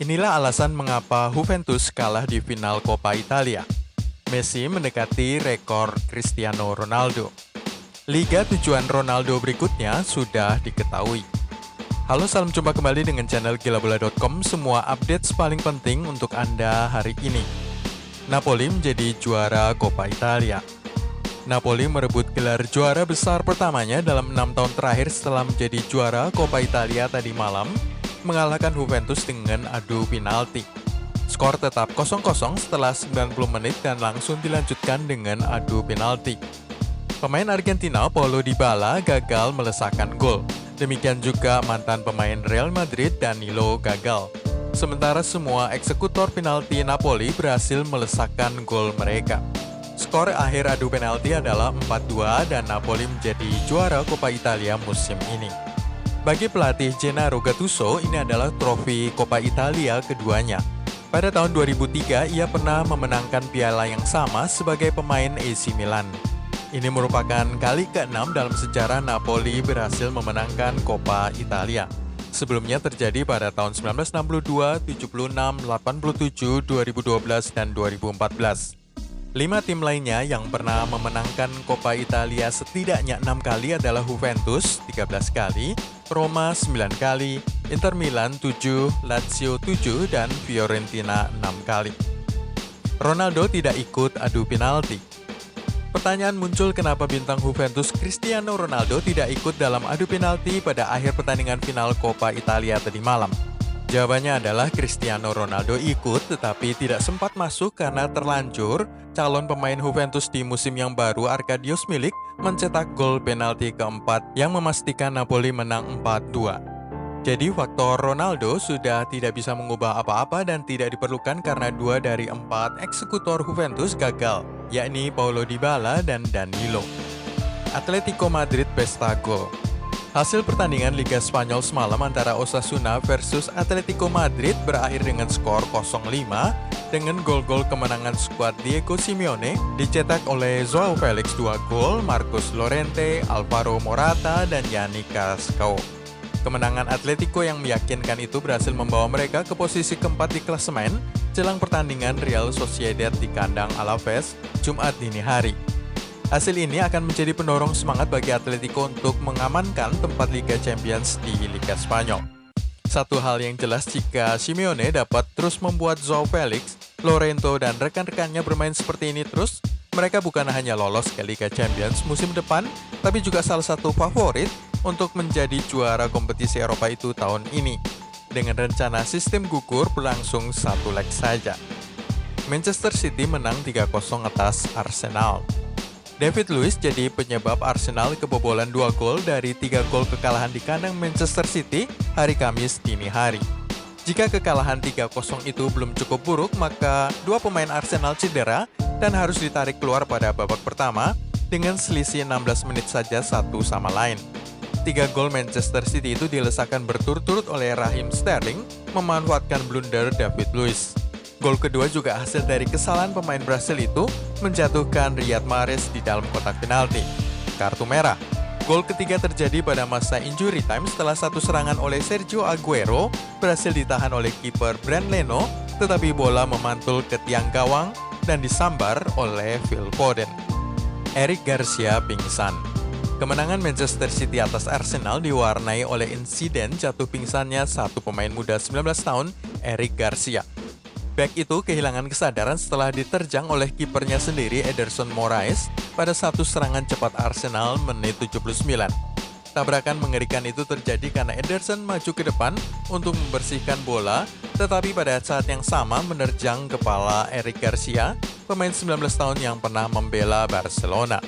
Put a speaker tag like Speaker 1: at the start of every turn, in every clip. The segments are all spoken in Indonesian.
Speaker 1: Inilah alasan mengapa Juventus kalah di final Coppa Italia. Messi mendekati rekor Cristiano Ronaldo. Liga tujuan Ronaldo berikutnya sudah diketahui. Halo, salam jumpa kembali dengan channel gilabola.com. Semua update paling penting untuk Anda hari ini. Napoli menjadi juara Coppa Italia. Napoli merebut gelar juara besar pertamanya dalam 6 tahun terakhir setelah menjadi juara Coppa Italia tadi malam, mengalahkan Juventus dengan adu penalti. Skor tetap 0-0 setelah 90 menit dan langsung dilanjutkan dengan adu penalti. Pemain Argentina Paulo Dybala gagal melesakkan gol. Demikian juga mantan pemain Real Madrid Danilo gagal. Sementara semua eksekutor penalti Napoli berhasil melesakkan gol mereka. Skor akhir adu penalti adalah 4-2 dan Napoli menjadi juara Coppa Italia musim ini. Bagi pelatih Gennaro Gattuso, ini adalah trofi Coppa Italia keduanya. Pada tahun 2003, ia pernah memenangkan piala yang sama sebagai pemain AC Milan. Ini merupakan kali ke-6 dalam sejarah Napoli berhasil memenangkan Coppa Italia. Sebelumnya terjadi pada tahun 1962, 76, 87, 2012, dan 2014. 5 tim lainnya yang pernah memenangkan Coppa Italia setidaknya 6 kali adalah Juventus 13 kali, Roma 9 kali, Inter Milan 7, Lazio 7, dan Fiorentina 6 kali. Ronaldo tidak ikut adu penalti. Pertanyaan muncul kenapa bintang Juventus Cristiano Ronaldo tidak ikut dalam adu penalti pada akhir pertandingan final Coppa Italia tadi malam. Jawabannya adalah Cristiano Ronaldo ikut tetapi tidak sempat masuk karena terlanjur calon pemain Juventus di musim yang baru Arkadiusz Milik mencetak gol penalti keempat yang memastikan Napoli menang 4-2. Jadi faktor Ronaldo sudah tidak bisa mengubah apa-apa dan tidak diperlukan karena 2 dari 4 eksekutor Juventus gagal, yakni Paulo Dybala dan Danilo. Atletico Madrid pesta gol. Hasil pertandingan Liga Spanyol semalam antara Osasuna versus Atletico Madrid berakhir dengan skor 0-5 dengan gol-gol kemenangan skuad Diego Simeone dicetak oleh Joao Felix 2 gol, Marcos Llorente, Alvaro Morata, dan Yannick Carrasco. Kemenangan Atletico yang meyakinkan itu berhasil membawa mereka ke posisi keempat di klasemen jelang pertandingan Real Sociedad di kandang Alaves Jumat dini hari. Hasil ini akan menjadi pendorong semangat bagi Atletico untuk mengamankan tempat Liga Champions di Liga Spanyol. Satu hal yang jelas jika Simeone dapat terus membuat Joao Felix, Llorente, dan rekan-rekannya bermain seperti ini terus, mereka bukan hanya lolos ke Liga Champions musim depan, tapi juga salah satu favorit untuk menjadi juara kompetisi Eropa itu tahun ini. Dengan rencana sistem gugur berlangsung 1 leg saja. Manchester City menang 3-0 atas Arsenal. David Luiz jadi penyebab Arsenal kebobolan 2 gol dari 3 gol kekalahan di kandang Manchester City hari Kamis dini hari. Jika kekalahan 3-0 itu belum cukup buruk, maka 2 pemain Arsenal cedera dan harus ditarik keluar pada babak pertama dengan selisih 16 menit saja satu sama lain. 3 gol Manchester City itu dilesakan berturut-turut oleh Raheem Sterling memanfaatkan blunder David Luiz. Gol kedua juga hasil dari kesalahan pemain Brasil itu menjatuhkan Riyad Mahrez di dalam kotak penalti. Kartu merah. Gol ketiga terjadi pada masa injury time setelah satu serangan oleh Sergio Aguero berhasil ditahan oleh kiper Bernd Leno, tetapi bola memantul ke tiang gawang dan disambar oleh Phil Foden. Eric Garcia pingsan. Kemenangan Manchester City atas Arsenal diwarnai oleh insiden jatuh pingsannya satu pemain muda 19 tahun, Eric Garcia. Bek itu kehilangan kesadaran setelah diterjang oleh kipernya sendiri Ederson Moraes pada satu serangan cepat Arsenal menit 79. Tabrakan mengerikan itu terjadi karena Ederson maju ke depan untuk membersihkan bola, tetapi pada saat yang sama menerjang kepala Eric Garcia, pemain 19 tahun yang pernah membela Barcelona.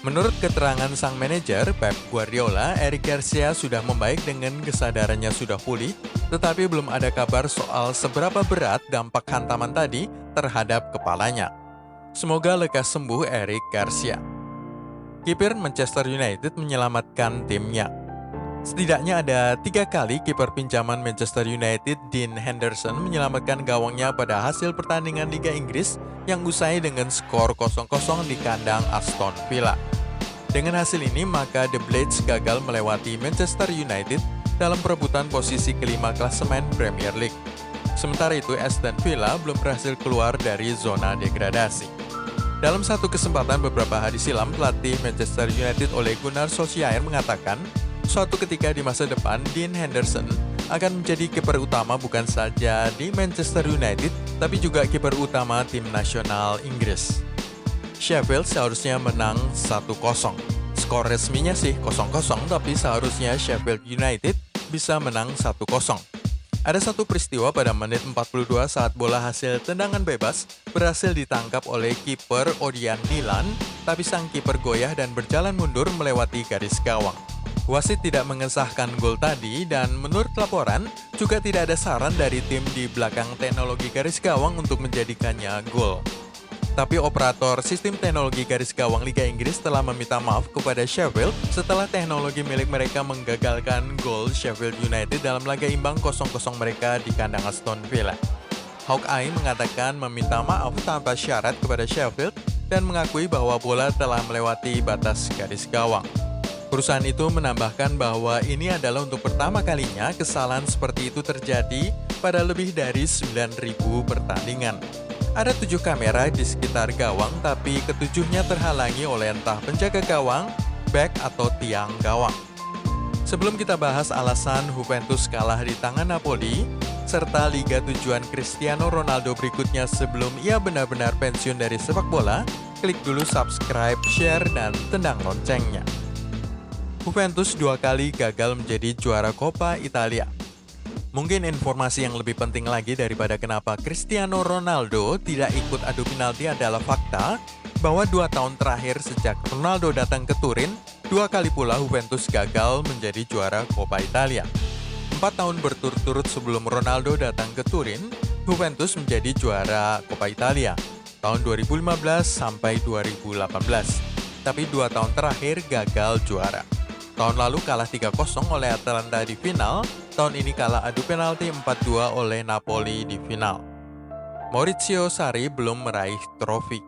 Speaker 1: Menurut keterangan sang manajer, Pep Guardiola, Eric Garcia sudah membaik dengan kesadarannya sudah pulih, tetapi belum ada kabar soal seberapa berat dampak hantaman tadi terhadap kepalanya. Semoga lekas sembuh Eric Garcia. Kiper Manchester United menyelamatkan timnya. Setidaknya ada 3 kali kiper pinjaman Manchester United, Dean Henderson, menyelamatkan gawangnya pada hasil pertandingan Liga Inggris yang usai dengan skor 0-0 di kandang Aston Villa. Dengan hasil ini, maka The Blades gagal melewati Manchester United dalam perebutan posisi kelima klasemen Premier League. Sementara itu, Aston Villa belum berhasil keluar dari zona degradasi. Dalam satu kesempatan beberapa hari silam, pelatih Manchester United Ole Gunnar Solskjaer mengatakan, suatu ketika di masa depan, Dean Henderson akan menjadi kiper utama bukan saja di Manchester United, tapi juga kiper utama tim nasional Inggris. Sheffield seharusnya menang 1-0. Skor resminya sih 0-0, tapi seharusnya Sheffield United bisa menang 1-0. Ada satu peristiwa pada menit 42 saat bola hasil tendangan bebas berhasil ditangkap oleh kiper Odion Nilan, tapi sang kiper goyah dan berjalan mundur melewati garis gawang. Wasit tidak mengesahkan gol tadi dan menurut laporan juga tidak ada saran dari tim di belakang teknologi garis gawang untuk menjadikannya gol. Tapi operator sistem teknologi garis gawang Liga Inggris telah meminta maaf kepada Sheffield setelah teknologi milik mereka menggagalkan gol Sheffield United dalam laga imbang 0-0 mereka di kandang Aston Villa. Hawkeye mengatakan meminta maaf tanpa syarat kepada Sheffield dan mengakui bahwa bola telah melewati batas garis gawang. Perusahaan itu menambahkan bahwa ini adalah untuk pertama kalinya kesalahan seperti itu terjadi pada lebih dari 9.000 pertandingan. Ada 7 kamera di sekitar gawang, tapi ketujuhnya terhalangi oleh entah penjaga gawang, bek, atau tiang gawang. Sebelum kita bahas alasan Juventus kalah di tangan Napoli, serta liga tujuan Cristiano Ronaldo berikutnya sebelum ia benar-benar pensiun dari sepak bola, klik dulu subscribe, share, dan tendang loncengnya. Juventus 2 kali gagal menjadi juara Coppa Italia. Mungkin informasi yang lebih penting lagi daripada kenapa Cristiano Ronaldo tidak ikut adu penalti adalah fakta bahwa 2 tahun terakhir sejak Ronaldo datang ke Turin, 2 kali pula Juventus gagal menjadi juara Coppa Italia. 4 tahun berturut-turut sebelum Ronaldo datang ke Turin, Juventus menjadi juara Coppa Italia tahun 2015 sampai 2018. Tapi 2 tahun terakhir gagal juara. Tahun lalu kalah 3-0 oleh Atalanta di final, tahun ini kalah adu penalti 4-2 oleh Napoli di final. Maurizio Sarri belum meraih trofi.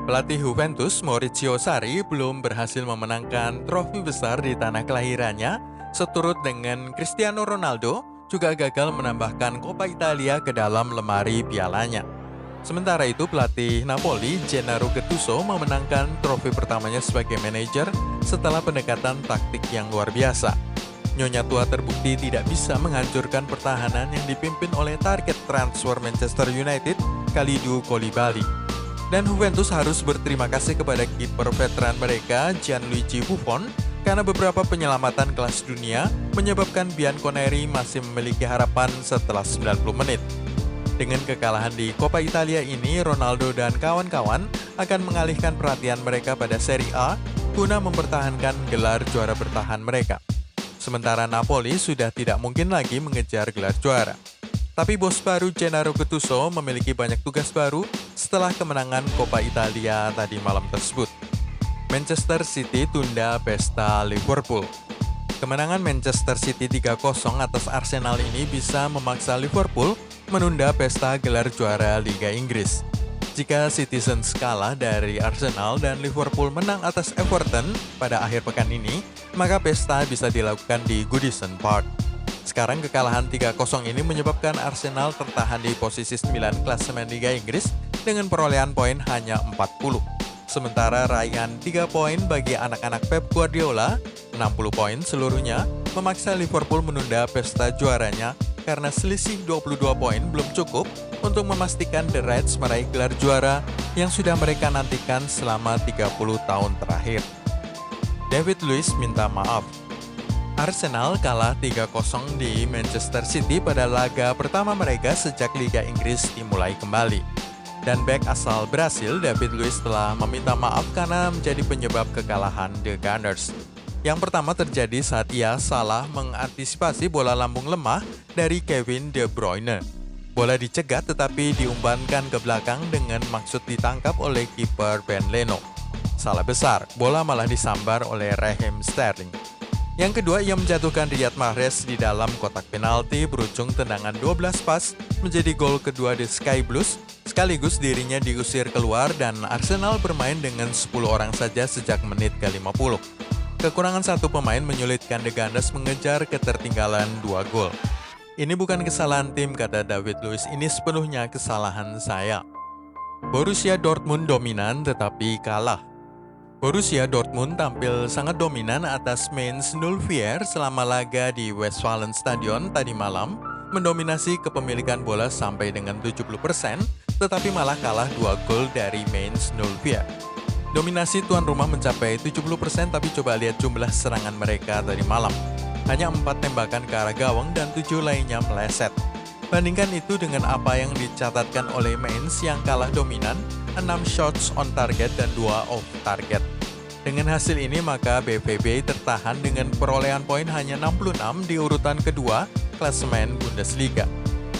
Speaker 1: Pelatih Juventus Maurizio Sarri belum berhasil memenangkan trofi besar di tanah kelahirannya, seturut dengan Cristiano Ronaldo juga gagal menambahkan Coppa Italia ke dalam lemari pialanya. Sementara itu, pelatih Napoli, Gennaro Gattuso, memenangkan trofi pertamanya sebagai manajer setelah pendekatan taktik yang luar biasa. Nyonya tua terbukti tidak bisa menghancurkan pertahanan yang dipimpin oleh target transfer Manchester United, Kalidou Koulibaly. Dan Juventus harus berterima kasih kepada kiper veteran mereka, Gianluigi Buffon, karena beberapa penyelamatan kelas dunia menyebabkan Bianconeri masih memiliki harapan setelah 90 menit. Dengan kekalahan di Coppa Italia ini, Ronaldo dan kawan-kawan akan mengalihkan perhatian mereka pada Serie A guna mempertahankan gelar juara bertahan mereka. Sementara Napoli sudah tidak mungkin lagi mengejar gelar juara. Tapi bos baru Gennaro Gattuso memiliki banyak tugas baru setelah kemenangan Coppa Italia tadi malam tersebut. Manchester City tunda pesta Liverpool. Kemenangan Manchester City 3-0 atas Arsenal ini bisa memaksa Liverpool menunda pesta gelar juara Liga Inggris. Jika Citizens kalah dari Arsenal dan Liverpool menang atas Everton pada akhir pekan ini, maka pesta bisa dilakukan di Goodison Park. Sekarang kekalahan 3-0 ini menyebabkan Arsenal tertahan di posisi 9 klasemen Liga Inggris dengan perolehan poin hanya 40. Sementara raihan 3 poin bagi anak-anak Pep Guardiola, 60 poin seluruhnya, memaksa Liverpool menunda pesta juaranya karena selisih 22 poin belum cukup untuk memastikan The Reds meraih gelar juara yang sudah mereka nantikan selama 30 tahun terakhir. David Luiz minta maaf. Arsenal kalah 3-0 di Manchester City pada laga pertama mereka sejak Liga Inggris dimulai kembali. Dan bek asal Brasil, David Luiz telah meminta maaf karena menjadi penyebab kekalahan The Gunners. Yang pertama terjadi saat ia salah mengantisipasi bola lambung lemah dari Kevin De Bruyne. Bola dicegat tetapi diumpankan ke belakang dengan maksud ditangkap oleh kiper Ben Leno. Salah besar, bola malah disambar oleh Raheem Sterling. Yang kedua, ia menjatuhkan Riyad Mahrez di dalam kotak penalti berujung tendangan 12 pas menjadi gol kedua The Sky Blues, sekaligus dirinya diusir keluar dan Arsenal bermain dengan 10 orang saja sejak menit ke-50. Kekurangan satu pemain menyulitkan The Gunners mengejar ketertinggalan 2 gol. Ini bukan kesalahan tim, kata David Luiz, ini sepenuhnya kesalahan saya. Borussia Dortmund dominan tetapi kalah. Borussia Dortmund tampil sangat dominan atas Mainz 04 selama laga di Westfalenstadion tadi malam, mendominasi kepemilikan bola sampai dengan 70%, tetapi malah kalah 2 gol dari Mainz 04. Dominasi tuan rumah mencapai 70%, tapi coba lihat jumlah serangan mereka tadi malam. Hanya 4 tembakan ke arah gawang dan 7 lainnya meleset. Bandingkan itu dengan apa yang dicatatkan oleh Mainz yang kalah dominan, 6 shots on target dan 2 off target. Dengan hasil ini maka BVB tertahan dengan perolehan poin hanya 66 di urutan kedua klasemen Bundesliga.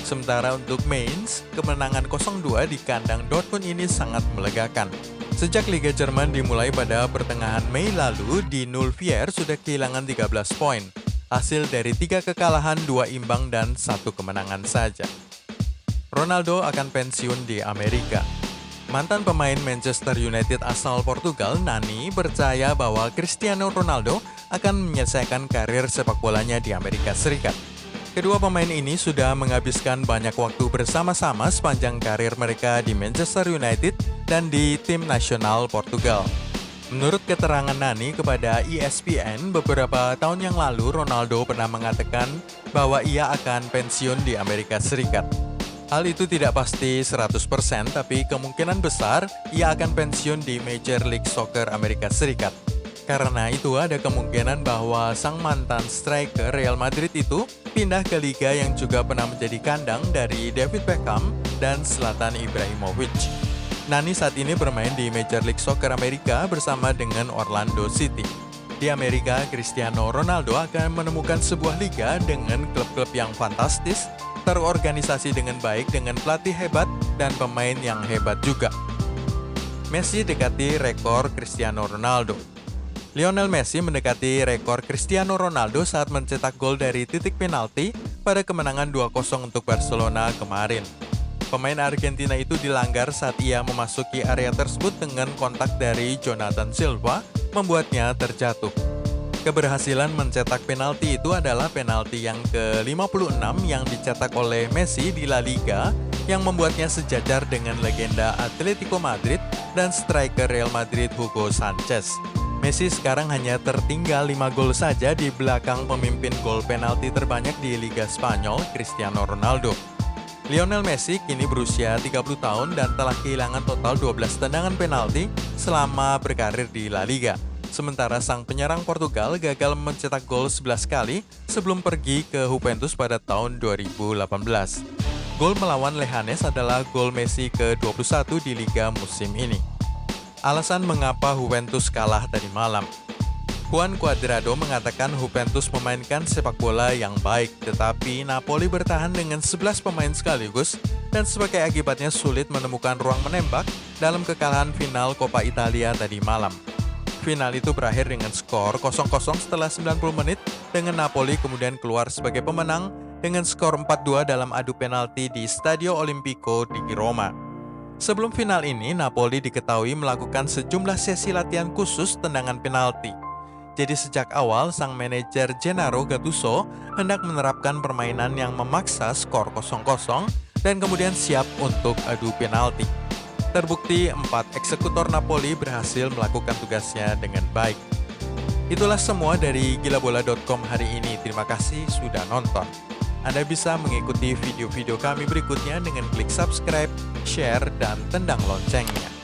Speaker 1: Sementara untuk Mainz, kemenangan 0-2 di kandang Dortmund ini sangat melegakan. Sejak Liga Jerman dimulai pada pertengahan Mei lalu, di 04 sudah kehilangan 13 poin. Hasil dari 3 kekalahan, 2 imbang, dan 1 kemenangan saja. Ronaldo akan pensiun di Amerika. Mantan pemain Manchester United asal Portugal, Nani, percaya bahwa Cristiano Ronaldo akan menyelesaikan karir sepak bolanya di Amerika Serikat. Kedua pemain ini sudah menghabiskan banyak waktu bersama-sama sepanjang karir mereka di Manchester United dan di tim nasional Portugal. Menurut keterangan Nani kepada ESPN, beberapa tahun yang lalu Ronaldo pernah mengatakan bahwa ia akan pensiun di Amerika Serikat. Hal itu tidak pasti 100%, tapi kemungkinan besar ia akan pensiun di Major League Soccer Amerika Serikat. Karena itu ada kemungkinan bahwa sang mantan striker Real Madrid itu pindah ke liga yang juga pernah menjadi kandang dari David Beckham dan Zlatan Ibrahimovic. Nani saat ini bermain di Major League Soccer Amerika bersama dengan Orlando City. Di Amerika, Cristiano Ronaldo akan menemukan sebuah liga dengan klub-klub yang fantastis, terorganisasi dengan baik dengan pelatih hebat dan pemain yang hebat juga. Messi dekati rekor Cristiano Ronaldo. Lionel Messi mendekati rekor Cristiano Ronaldo saat mencetak gol dari titik penalti pada kemenangan 2-0 untuk Barcelona kemarin. Pemain Argentina itu dilanggar saat ia memasuki area tersebut dengan kontak dari Jonathan Silva, membuatnya terjatuh. Keberhasilan mencetak penalti itu adalah penalti yang ke-56 yang dicetak oleh Messi di La Liga, yang membuatnya sejajar dengan legenda Atletico Madrid dan striker Real Madrid Hugo Sanchez. Messi sekarang hanya tertinggal 5 gol saja di belakang pemimpin gol penalti terbanyak di Liga Spanyol, Cristiano Ronaldo. Lionel Messi kini berusia 30 tahun dan telah kehilangan total 12 tendangan penalti selama berkarir di La Liga. Sementara sang penyerang Portugal gagal mencetak gol 11 kali sebelum pergi ke Juventus pada tahun 2018. Gol melawan Leganes adalah gol Messi ke-21 di Liga musim ini. Alasan mengapa Juventus kalah tadi malam. Juan Cuadrado mengatakan Juventus memainkan sepak bola yang baik, tetapi Napoli bertahan dengan 11 pemain sekaligus dan sebagai akibatnya sulit menemukan ruang menembak dalam kekalahan final Coppa Italia tadi malam. Final itu berakhir dengan skor 0-0 setelah 90 menit dengan Napoli kemudian keluar sebagai pemenang dengan skor 4-2 dalam adu penalti di Stadio Olimpico di Roma. Sebelum final ini, Napoli diketahui melakukan sejumlah sesi latihan khusus tendangan penalti. Jadi sejak awal, sang manajer Gennaro Gattuso hendak menerapkan permainan yang memaksa skor 0-0 dan kemudian siap untuk adu penalti. Terbukti 4 eksekutor Napoli berhasil melakukan tugasnya dengan baik. Itulah semua dari gilabola.com hari ini. Terima kasih sudah nonton. Anda bisa mengikuti video-video kami berikutnya dengan klik subscribe, share, dan tendang loncengnya.